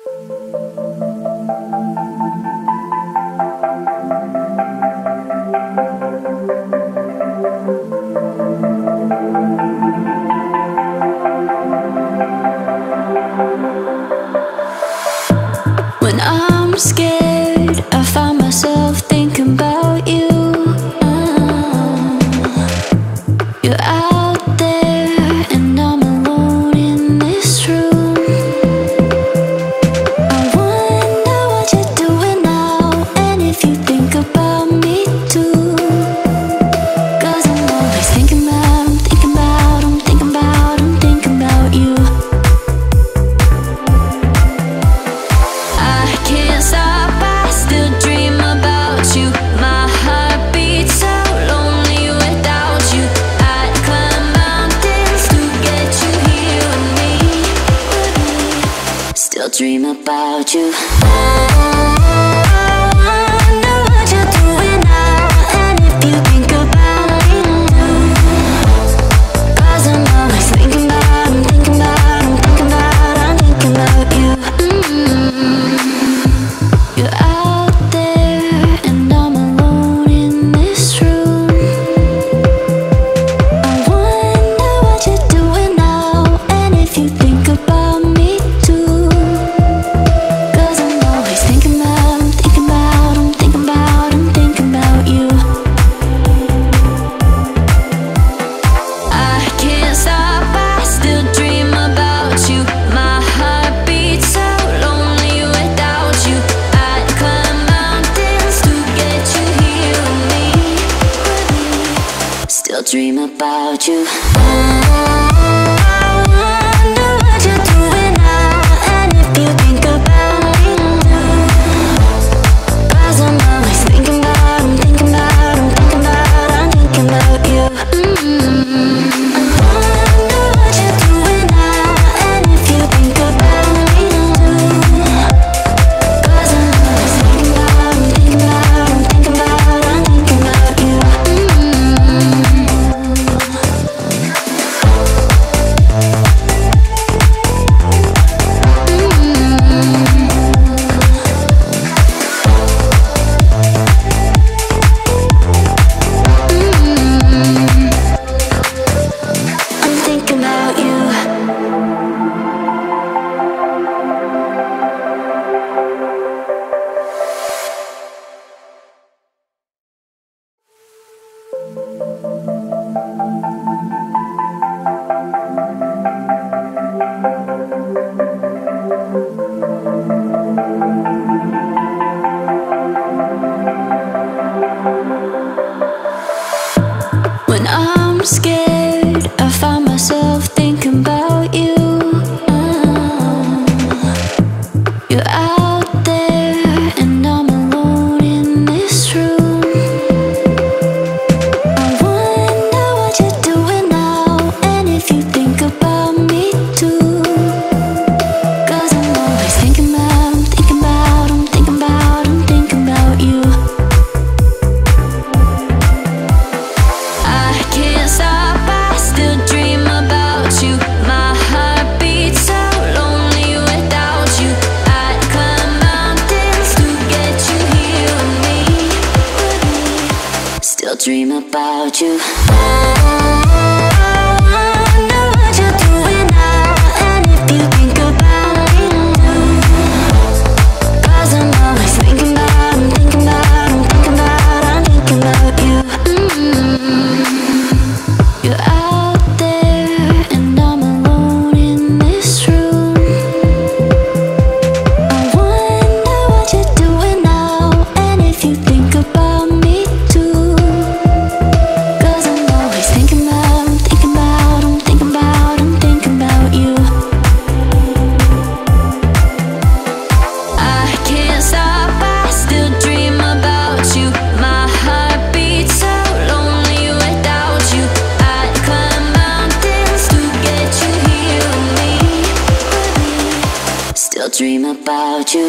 When I'm scared, I find myself thinking about you. You're out there and I'm alone in this room. I wonder what you're doing now, and if you think about me too. 'Cause I'm always thinking about, I'm thinking about, I'm thinking about, I'm thinking about you. I can't stop, I still dream about you. My heart beats so lonely without you. I'd climb mountains to get you here with me. Still dream about you. I wonder what you're doing now, and if you think about me too. 'Cause I'm always thinking about, I'm thinking about, I'm thinking about, I'm thinking about you. You're out there and I'm alone in this room. I wonder what you're doing now, and if you think about me too. 'Cause I'm always thinking about, I'm thinking about, I'm thinking about, I'm thinking about you. I can't stop, I still dream about you. My heart beats so lonely without you. I'd climb mountains to get you here with me. Still dream about you. I wonder what you're doing now, and if you think about me too. 'Cause I'm always thinking about, I'm thinking about, I'm thinking about, I'm thinking about you. I wonder what you're doing now, and if you think about me too. 'Cause I'm always thinking about, I'm thinking about, I'm thinking about, I'm thinking about you. I'm thinking about you. When I'm scared, I find myself thinking about you. You're out there and I'm alone in this room. I wonder what you're doing now, and if you think about me too. 'Cause I'm always thinking about, I'm thinking about, I'm thinking about, I'm thinking about you. I can't stop, I still dream about you. My heart beats so lonely without you. I'd climb mountains to get you here with me. Still dream about you. I wonder what you're doing now, and if you think about me too. 'Cause I'm always thinking about, I'm thinking about, I'm thinking about, I'm thinking about you. You're out there and I'm alone in this room. I wonder what you're doing now, and if you think about me too. 'Cause I'm always thinking about, I'm thinking about, I'm thinking about, I'm thinking about you. I can't stop, I still dream about you. My heart beats so lonely without you. I'd climb mountains to get you here with me. Still dream about you.